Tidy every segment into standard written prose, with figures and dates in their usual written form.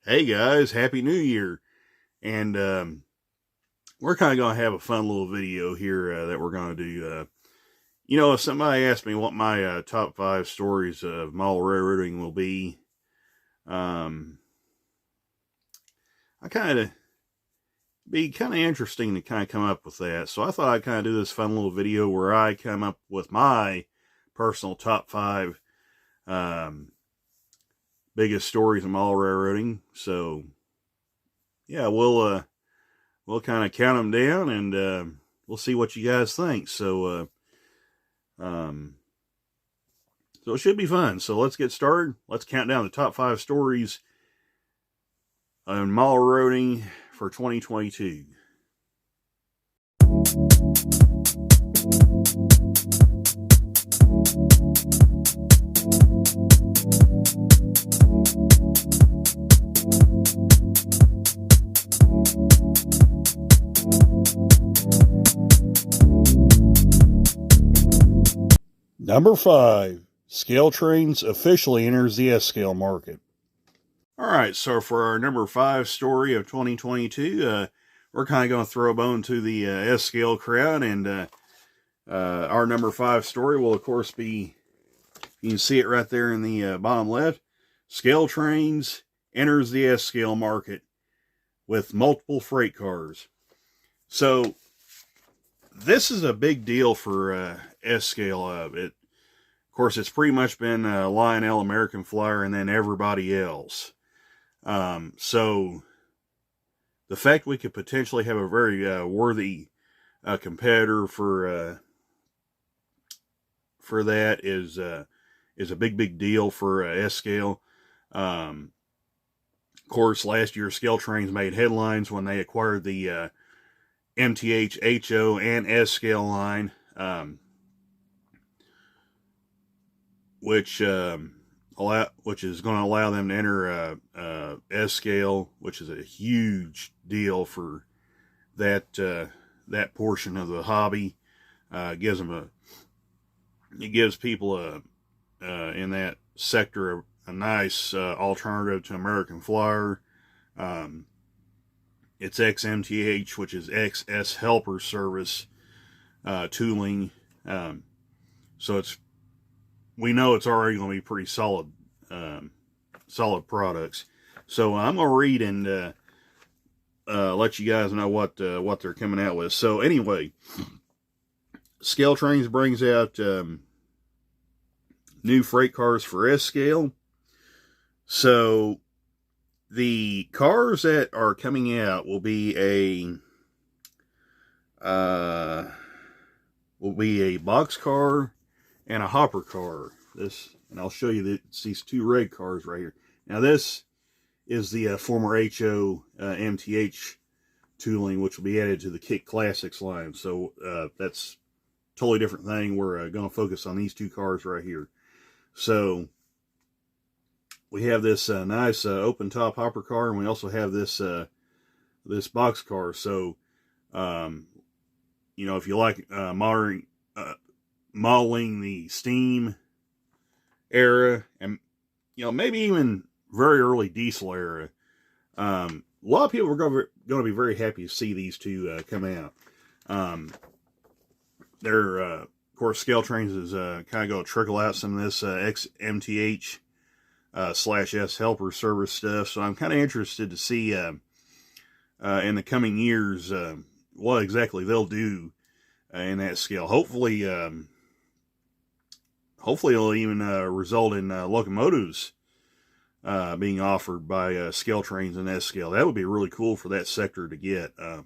Hey guys, Happy New Year. And we're kind of going to have a fun little video here that we're going to do. If somebody asked me what my top 5 stories of model railroading will be, I kind of be kind of interesting to kind of come up with that. So I thought I'd kind of do this fun little video where I come up with my personal top 5 biggest stories of model railroading. So yeah, we'll kind of count them down and we'll see what you guys think. So it should be fun. So let's get started. Let's count down the top 5 stories on model railroading for 2022. Number 5, Scale Trains officially enters the S-scale market. All right, so for our number 5 story of 2022, we're kind of going to throw a bone to the S-scale crowd, and our number 5 story will, of course, be, you can see it right there in the bottom left, Scale Trains enters the S-scale market with multiple freight cars. So this is a big deal for S-scale. Of course, it's pretty much been Lionel, American Flyer, and then everybody else. So the fact we could potentially have a very worthy competitor for that is a big deal for S-scale. Of course, last year Scale Trains made headlines when they acquired the MTH, HO, and S-scale line, which is going to allow them to enter S-scale, which is a huge deal for that portion of the hobby. It gives people in that sector a nice alternative to American Flyer. It's XMTH, which is XS Helper Service tooling. So we know it's already going to be pretty solid products. So I'm going to read and let you guys know what they're coming out with. So anyway, Scale Trains brings out new freight cars for S-scale. So the cars that are coming out will be a box car and a hopper car. And I'll show you these 2 red cars right here. Now this is the former HO MTH tooling, which will be added to the Kit Classics line. So that's a totally different thing. We're going to focus on these 2 cars right here. So we have this nice open top hopper car, and we also have this this box car. So if you like modeling the steam era, and maybe even very early diesel era, a lot of people are going to be very happy to see these 2 come out. They're of course, Scale Trains is kind of going to trickle out some of this XMTH / S Helper service stuff. So I'm kind of interested to see in the coming years what exactly they'll do in that scale. Hopefully it'll even result in locomotives being offered by Scale Trains and S-scale. That would be really cool for that sector to get. I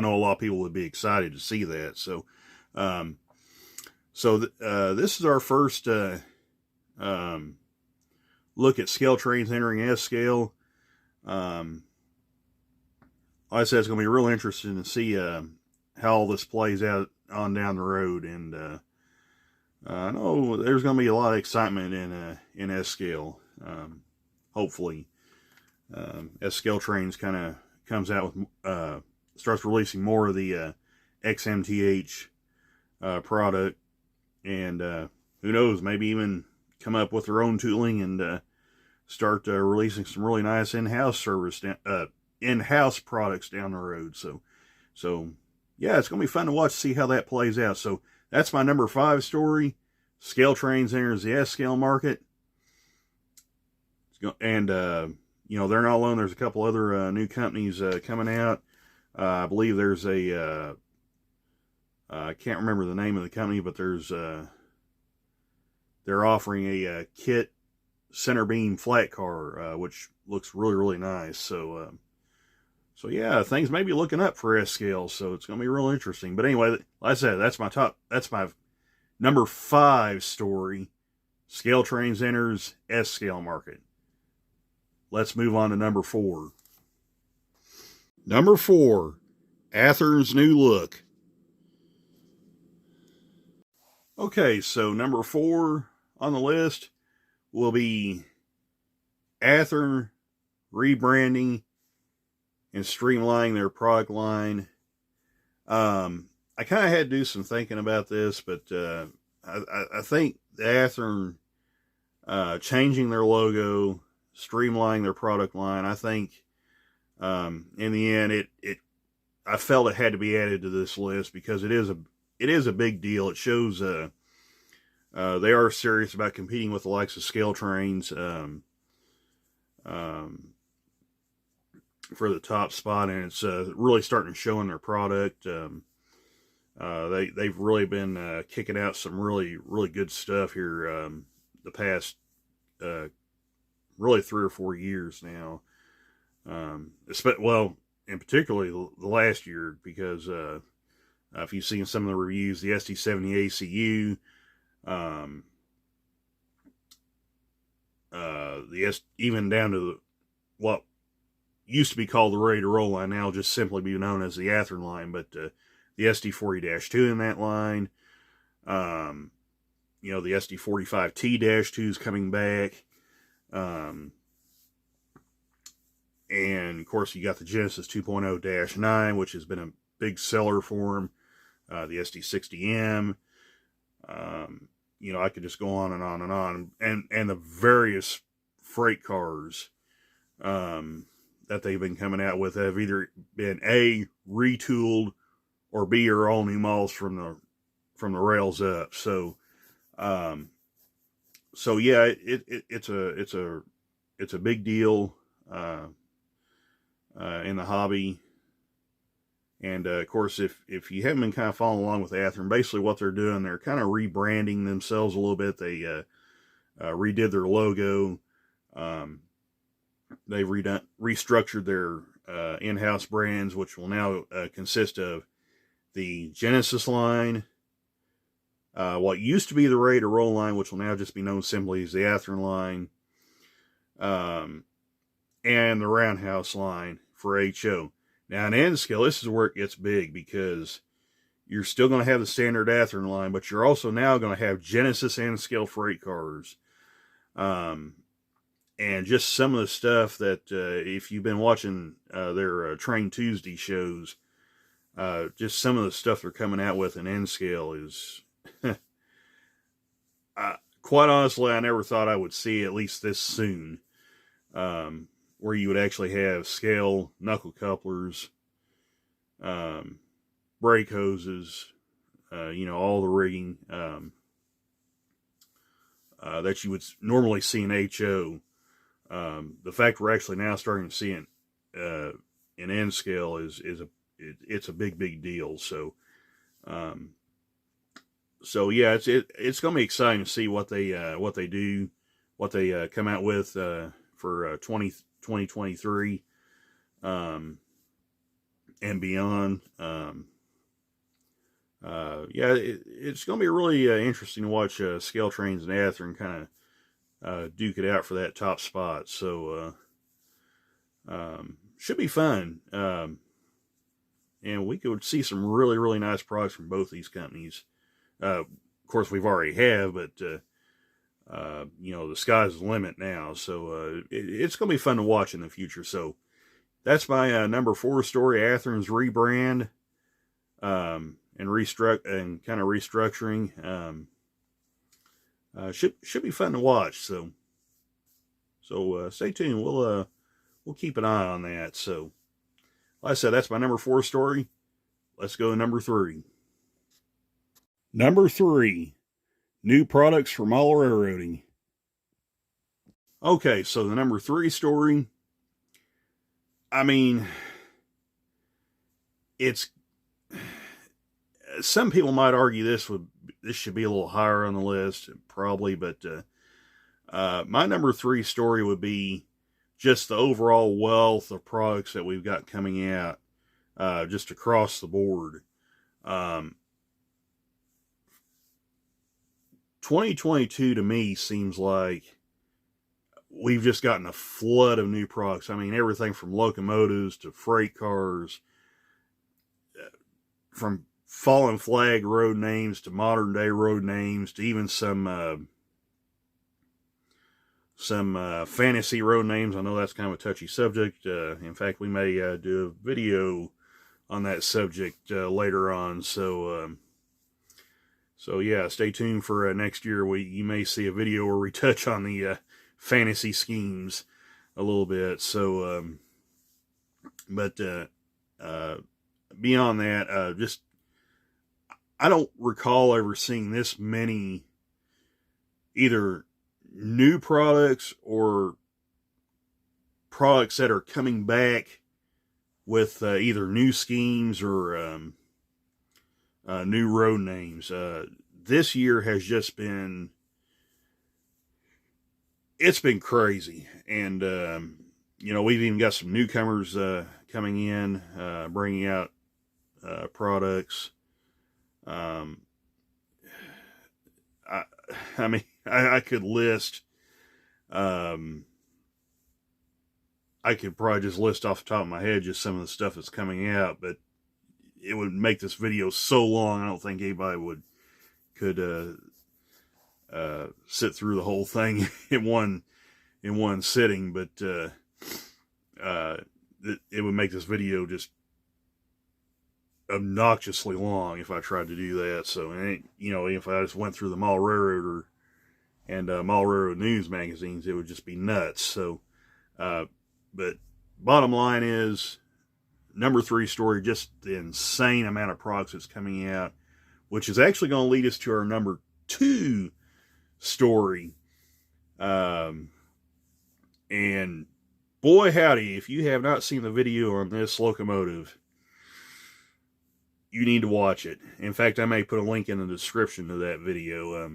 know a lot of people would be excited to see that. So this is our first look at Scale Trains entering S-scale. Like I said, it's going to be real interesting to see how all this plays out on down the road. And I know there's going to be a lot of excitement in S-scale. Hopefully, as Scale Trains kind of comes out with starts releasing more of the XMTH product, and who knows, maybe even come up with their own tooling and start releasing some really nice in-house in-house products down the road. So yeah, it's going to be fun to watch, see how that plays out. So that's my number 5 story. Scale Trains enters the S-scale market. And, you know, they're not alone. There's a couple other new companies coming out. I believe there's a, I can't remember the name of the company, but there's, they're offering a kit center beam flat car, which looks really, really nice. So yeah, things may be looking up for S-scale, so it's going to be real interesting. But anyway, like I said, that's my number 5 story. Scale Trains enters S-scale market. Let's move on to number 4. Number 4, Athearn's new look. Okay, so number 4 on the list will be Athearn rebranding and streamlining their product line. I kind of had to do some thinking about this, but I think Athearn changing their logo, streamlining their product line, I think in the end I felt it had to be added to this list because it is a big deal. It shows they are serious about competing with the likes of Scale Trains for the top spot, and it's really starting to show in their product. They've really been kicking out some really, really good stuff here the past really 3 or 4 years now. Well, and particularly the last year, because if you've seen some of the reviews, the SD70 ACU, even down to what used to be called the Ready to Roll line, now just simply be known as the Athearn line, but the SD40-2 in that line, you know, the SD45T-2 is coming back, and of course you got the Genesis 2.0-9, which has been a big seller for them, the SD60M, you know, I could just go on and on and on, and the various freight cars that they've been coming out with have either been A, retooled, or B, are all new models from the rails up. So yeah, it's a big deal in the hobby. And of course, if you haven't been kind of following along with Athearn, basically what they're doing, they're kind of rebranding themselves a little bit. They redid their logo. They've restructured their in-house brands, which will now consist of the Genesis line, what used to be the Ready to Roll line, which will now just be known simply as the Athearn line, and the Roundhouse line for HO. Now, in N-scale, this is where it gets big, because you're still going to have the standard Athearn line, but you're also now going to have Genesis N-scale freight cars. And just some of the stuff that, if you've been watching their Train Tuesday shows, just some of the stuff they're coming out with in N-scale is, quite honestly, I never thought I would see at least this soon, where you would actually have scale knuckle couplers, brake hoses, you know, all the rigging that you would normally see in HO. The fact we're actually now starting to see it in N-scale it's a big deal. So yeah, it's going to be exciting to see what they do, what they come out with for 2023 and beyond. Yeah, it's going to be really interesting to watch Scale Trains and Athearn kind of duke it out for that top spot. So should be fun. And we could see some really, really nice products from both these companies. Of course, we've already have, but you know, the sky's the limit now. So it's going to be fun to watch in the future. So that's my number 4 story, Athearn's rebrand and kind of restructuring. Should be fun to watch. So So stay tuned. We'll keep an eye on that. So, like I said, that's my number 4 story. Let's go to number 3. Number 3, new products for model railroading. Okay, so the number 3 story, I mean, it's, some people might argue this should be a little higher on the list, probably, but my number 3 story would be just the overall wealth of products that we've got coming out, just across the board. 2022 to me seems like we've just gotten a flood of new products. I mean, everything from locomotives to freight cars, from fallen flag road names to modern day road names to even some fantasy road names. I know that's kind of a touchy subject. In fact, we may do a video on that subject later on. So yeah, stay tuned for next year. You may see a video where we touch on the fantasy schemes a little bit. So, but beyond that, just I don't recall ever seeing this many either new products or products that are coming back with either new schemes or new road names. This year has just been, it's been crazy. And, we've even got some newcomers coming in, bringing out products. I mean, I could list, I could probably just list off the top of my head just some of the stuff that's coming out, but it would make this video so long, I don't think anybody could sit through the whole thing in one sitting. But it would make this video just obnoxiously long if I tried to do that. So, if I just went through the Model Railroader and Model Railroad News magazines, it would just be nuts. So, but bottom line is, number 3 story, just the insane amount of products that's coming out, which is actually going to lead us to our number 2 story. And boy howdy, if you have not seen the video on this locomotive, you need to watch it. In fact, I may put a link in the description to that video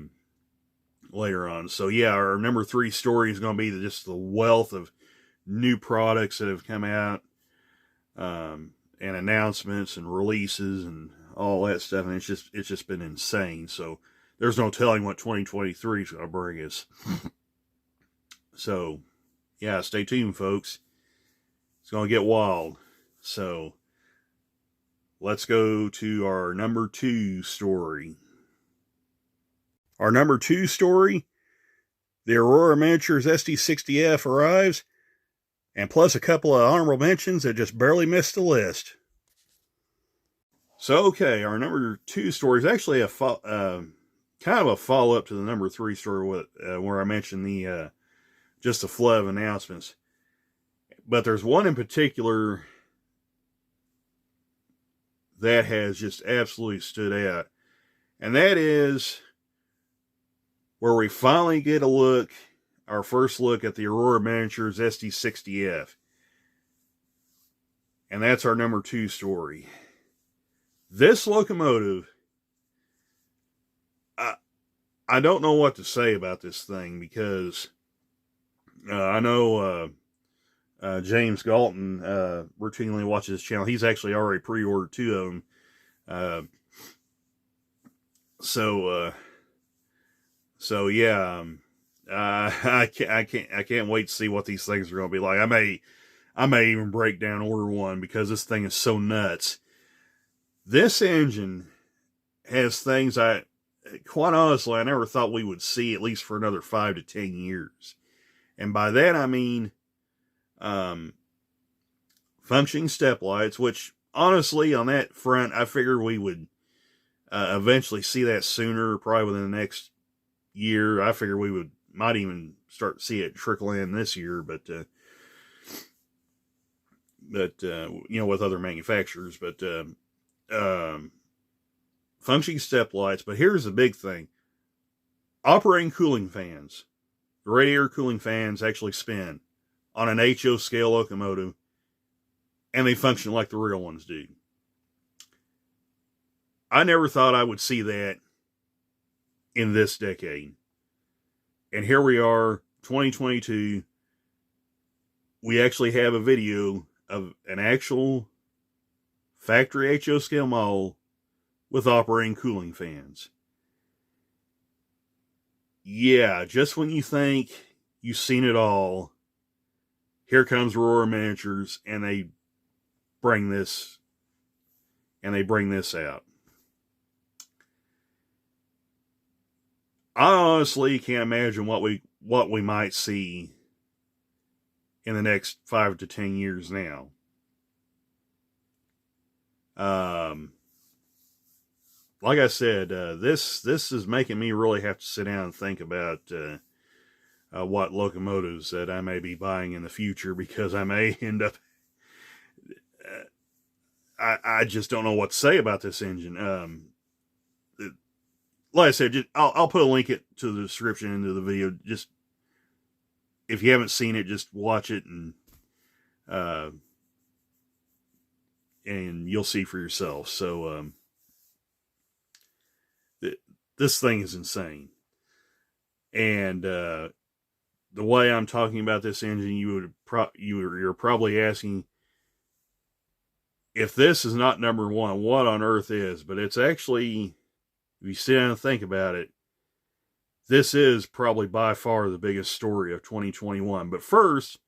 later on. So yeah, our number 3 story is going to be just the wealth of new products that have come out, and announcements and releases and all that stuff. And it's just been insane. So there's no telling what 2023 is going to bring us. So yeah, stay tuned, folks. It's going to get wild. So let's go to our number 2 story. Our number 2 story, the Aurora Miniatures SD60F arrives, and plus a couple of honorable mentions that just barely missed the list. So, okay, our number 2 story is actually kind of a follow-up to the number 3 story where I mentioned the just a flood of announcements. But there's one in particular that has just absolutely stood out. And that is where we finally get our first look at the Aurora Miniatures SD60F. And that's our number 2 story. This locomotive, I don't know what to say about this thing, because I know James Galton routinely watches this channel. He's actually already pre-ordered 2 of them. So yeah, I can't wait to see what these things are going to be like. I may even break down order one, because this thing is so nuts. This engine has things quite honestly, I never thought we would see, at least for another 5 to 10 years. And by that, I mean, functioning step lights, which honestly, on that front, I figured we would eventually see that sooner, probably within the next year. I figured we would might even start to see it trickle in this year, but with other manufacturers. But functioning step lights. But here's the big thing: operating cooling fans. The radiator cooling fans actually spin on an HO scale locomotive, and they function like the real ones do. I never thought I would see that in this decade. And here we are, 2022. We actually have a video of an actual factory HO scale model with operating cooling fans. Yeah, just when you think you've seen it all, here comes Aurora Miniatures, and they bring this out. I honestly can't imagine what we might see in the next 5 to 10 years now. Like I said, this is making me really have to sit down and think about what locomotives that I may be buying in the future, because I may end up. I just don't know what to say about this engine. Like I said, I'll put a link to the description into the video. Just if you haven't seen it, just watch it and you'll see for yourself. So this thing is insane, and the way I'm talking about this engine, you're probably asking, if this is not number one, what on earth is? But it's actually, if you sit down and think about it, this is probably by far the biggest story of 2021. But first,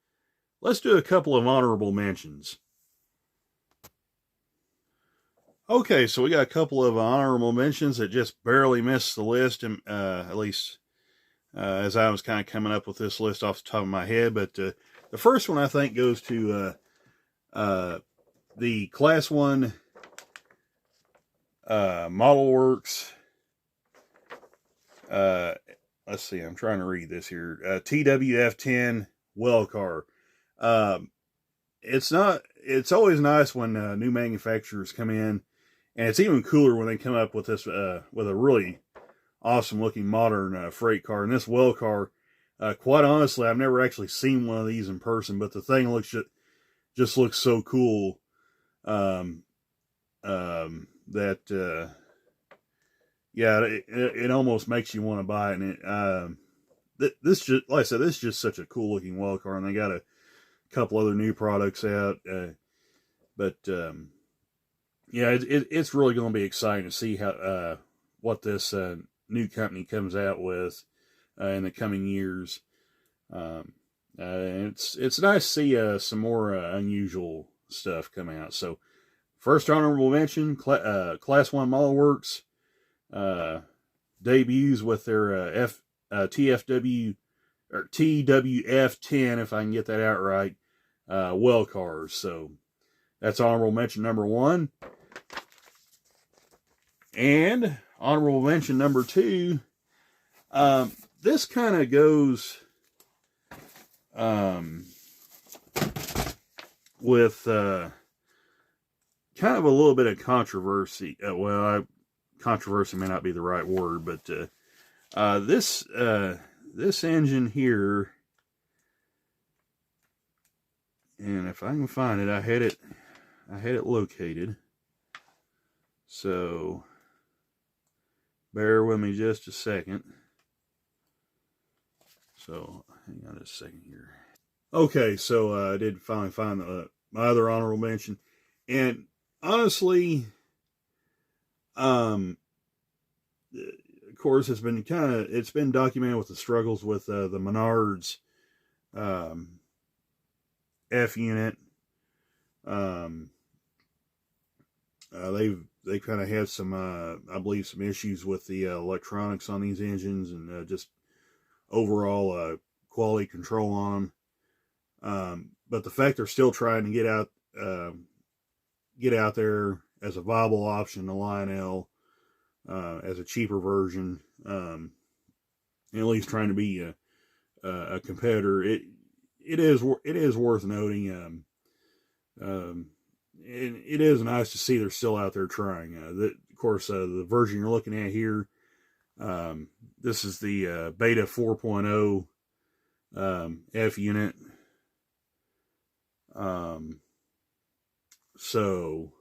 let's do a couple of honorable mentions. Okay, so we got a couple of honorable mentions that just barely missed the list, at least as I was kind of coming up with this list off the top of my head. But the first one I think goes to the Class 1 Model Works. Let's see, I'm trying to read this here. TWF10 well car. It's always nice when new manufacturers come in, and it's even cooler when they come up with this with a really awesome looking modern freight car. And this well car, quite honestly, I've never actually seen one of these in person, but the thing just looks so cool. It almost makes you want to buy it. And this just, like I said, this is just such a cool looking well car, and they got a couple other new products out. It's really going to be exciting to see how what this new company comes out with in the coming years. It's nice to see some more unusual stuff come out. So, first honorable mention, Class 1 Model Works debuts with their TFW or TWF10, if I can get that out right, well cars. So that's honorable mention number 1. And honorable mention number 2, this kind of goes with kind of a little bit of controversy. Controversy may not be the right word, but this engine here, and if I can find it, I had it located. So bear with me just a second. So hang on a second here. Okay, so I did finally find my other honorable mention, and honestly, of course, it's been documented with the struggles with the Menards F unit. They kind of had some, I believe, some issues with the electronics on these engines, and just overall quality control on them. But the fact they're still trying to get out there as a viable option, the Lionel, as a cheaper version, at least trying to be a competitor, it is worth noting. And it is nice to see they're still out there trying. Of course, the version you're looking at here, this is the Beta 4.0 F unit. So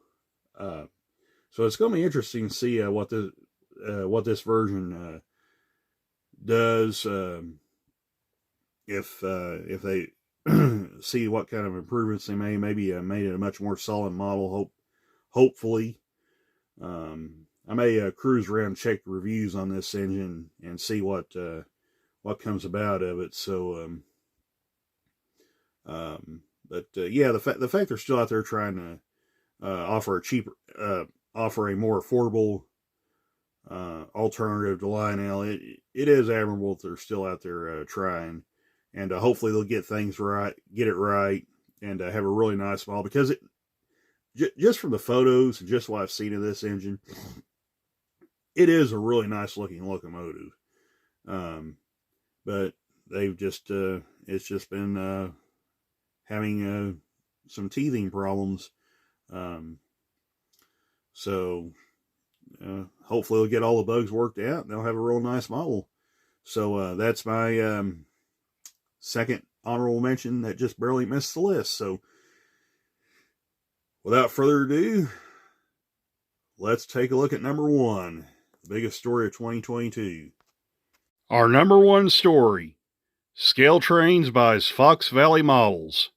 it's going to be interesting to see what this version does. If they see what kind of improvements they maybe made it a much more solid model. Hopefully, I may cruise around and check the reviews on this engine and see what comes about of it. So, yeah, the fact they're still out there trying to offer a more affordable alternative to Lionel, it is admirable that they're still out there trying, and hopefully they'll get it right, and have a really nice model, because just from the photos and just what I've seen of this engine, it is a really nice looking locomotive. But they've just it's just been having some teething problems. So hopefully they'll get all the bugs worked out and they'll have a real nice model. So that's my second honorable mention that just barely missed the list. So without further ado, let's take a look at number one, the biggest story of 2022. Our number one story, Scale Trains buys Fox Valley Models.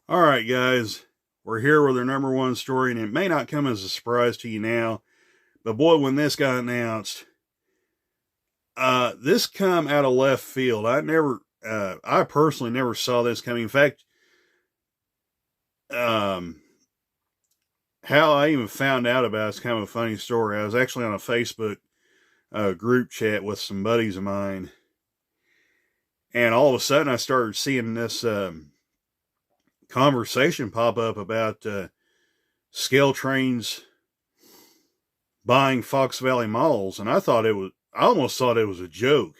All right, guys, we're here with our number one story, and it may not come as a surprise to you now, but boy, when this got announced, this come out of left field. I personally never saw this coming. In fact, how I even found out about it's kind of a funny story. I was actually on a Facebook group chat with some buddies of mine, and all of a sudden I started seeing this conversation pop up about Scale Trains buying Fox Valley Models, and I almost thought it was a joke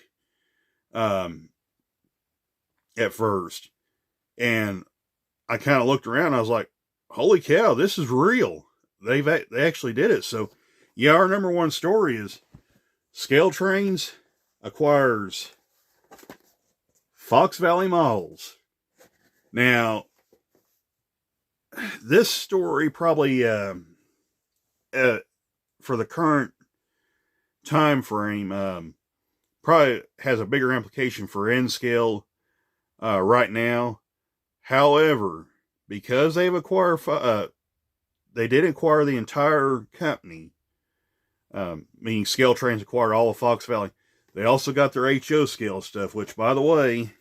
at first, and I kind of looked around. I was like, "Holy cow, this is real! They actually did it." So, yeah, our number one story is Scale Trains acquires Fox Valley Models. Now, this story probably for the current time frame probably has a bigger implication for N-Scale right now. However, because they did acquire the entire company, meaning Scale Trains acquired all of Fox Valley, they also got their HO scale stuff, which, by the way,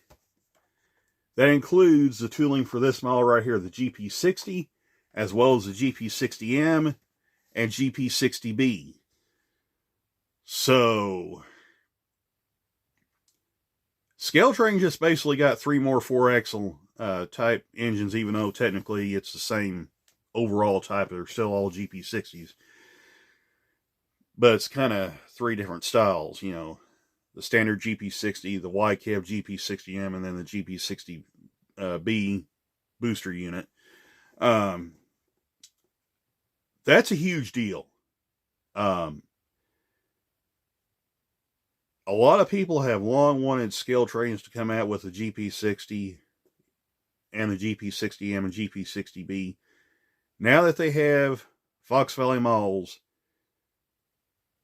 that includes the tooling for this model right here, the GP60, as well as the GP60M and GP60B. So, Scale Train just basically got 3 more 4-axle type engines, even though technically it's the same overall type. They're still all GP60s. But it's kind of 3 different styles, the standard GP60, the YCAV GP60M, and then the GP60B booster unit. That's a huge deal. A lot of people have long wanted Scale Trains to come out with the GP60 and the GP60M and GP60B. Now that they have Fox Valley Models,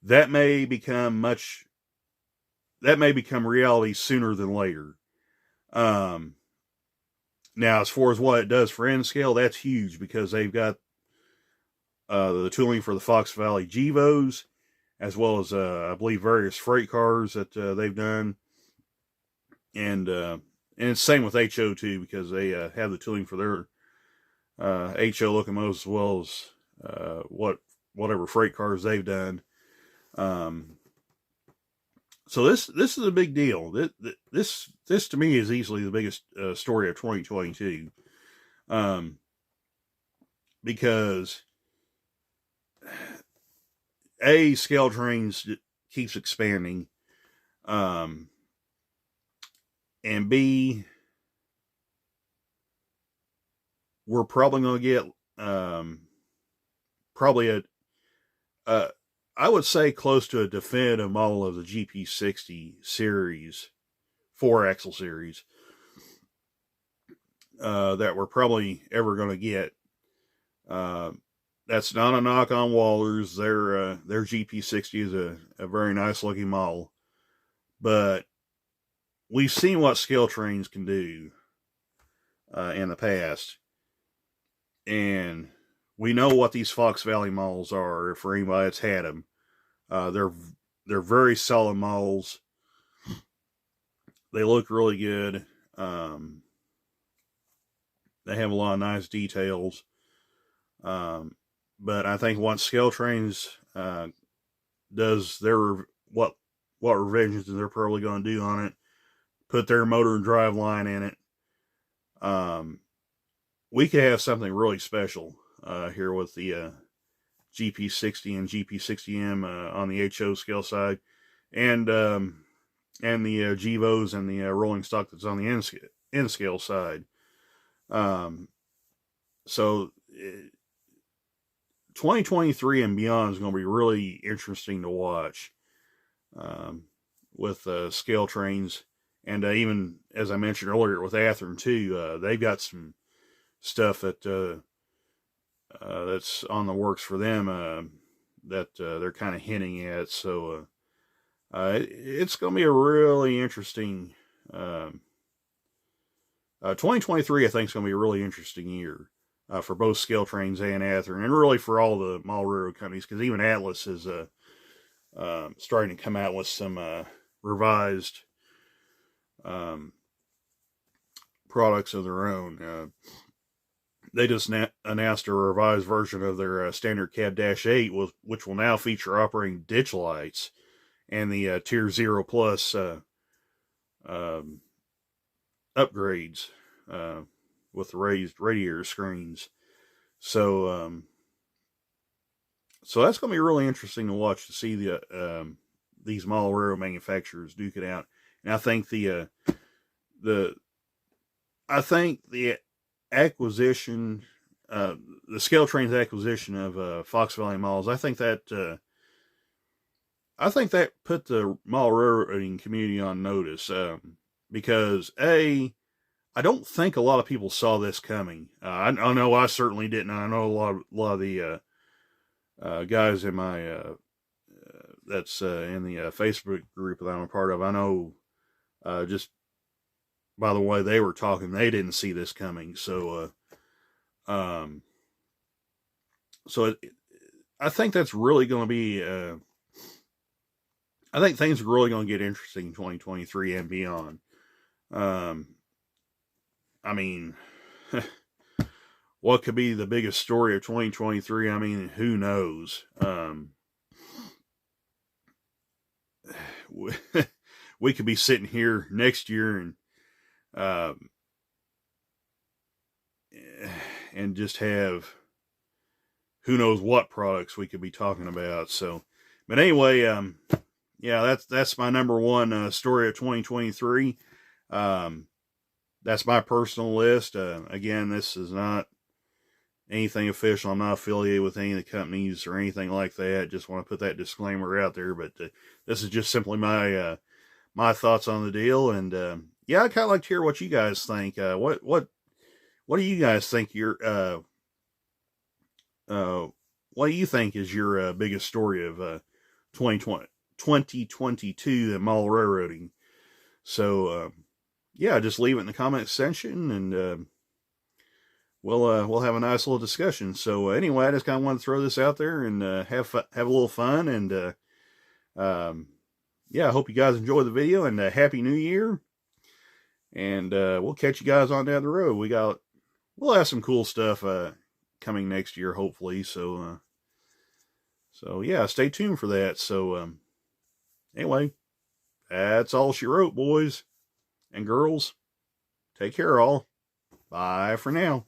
that may become reality sooner than later. Now, as far as what it does for N-Scale, that's huge, because they've got the tooling for the Fox Valley Gevos, as well as, I believe, various freight cars that they've done. And it's same with HO too, because they have the tooling for their HO locomotives, as well as whatever freight cars they've done. So this is a big deal. This to me is easily the biggest story of 2022, because Scale Trains keeps expanding. and B, we're probably going to get probably I would say close to a definitive model of the GP60 series, 4-axle series, that we're probably ever going to get. That's not a knock on Walthers. Their GP60 is a very nice looking model, but we've seen what Scale Trains can do in the past, and we know what these Fox Valley models are. For anybody that's had them, they're very solid models. They look really good. They have a lot of nice details. But I think once Scale Trains does their what revisions they're probably going to do on it, put their motor and drive line in it, we could have something really special here with the GP60 and GP60M on the HO scale side, and the GEVOs and the rolling stock that's on the N scale side. So 2023 and beyond is going to be really interesting to watch with Scale Trains, and even as I mentioned earlier with Athearn too, they've got some stuff that that's on the works for them that they're kind of hinting at. So it's going to be a really interesting 2023. I think is going to be a really interesting year for both Scale Trains and Athearn, and really for all the model railroad companies, because even Atlas is starting to come out with some revised products of their own. They just announced a revised version of their standard cab -8, which will now feature operating ditch lights and the Tier 0 Plus upgrades with the raised radiator screens. So so that's going to be really interesting to watch, to see the these model railroad manufacturers duke it out. And I think the acquisition, the Scale Trains acquisition of Fox Valley models, I think that put the model railroading community on notice, because I don't think a lot of people saw this coming. I know I certainly didn't. I know a lot of the guys in my that's in the Facebook group that I'm a part of, I know just by the way they were talking, they didn't see this coming. So I think that's really going to be I think things are really going to get interesting in 2023 and beyond. I mean, what could be the biggest story of 2023? I mean, who knows? We could be sitting here next year and just have who knows what products we could be talking about. So, but anyway, yeah, that's my number one story of 2023. That's my personal list. Again, this is not anything official. I'm not affiliated with any of the companies or anything like that. Just want to put that disclaimer out there. But this is just simply my my thoughts on the deal. And yeah, I'd kind of like to hear what you guys think. What do you guys think what do you think is your biggest story of 2022 in model railroading? So yeah, just leave it in the comment section, and we'll have a nice little discussion. So anyway, I just kind of want to throw this out there and have a little fun. And yeah, I hope you guys enjoy the video, and Happy New Year. And we'll catch you guys on down the road. We'll have some cool stuff coming next year, hopefully. So so yeah, stay tuned for that. So anyway, that's all she wrote, boys and girls. Take care, all. Bye for now.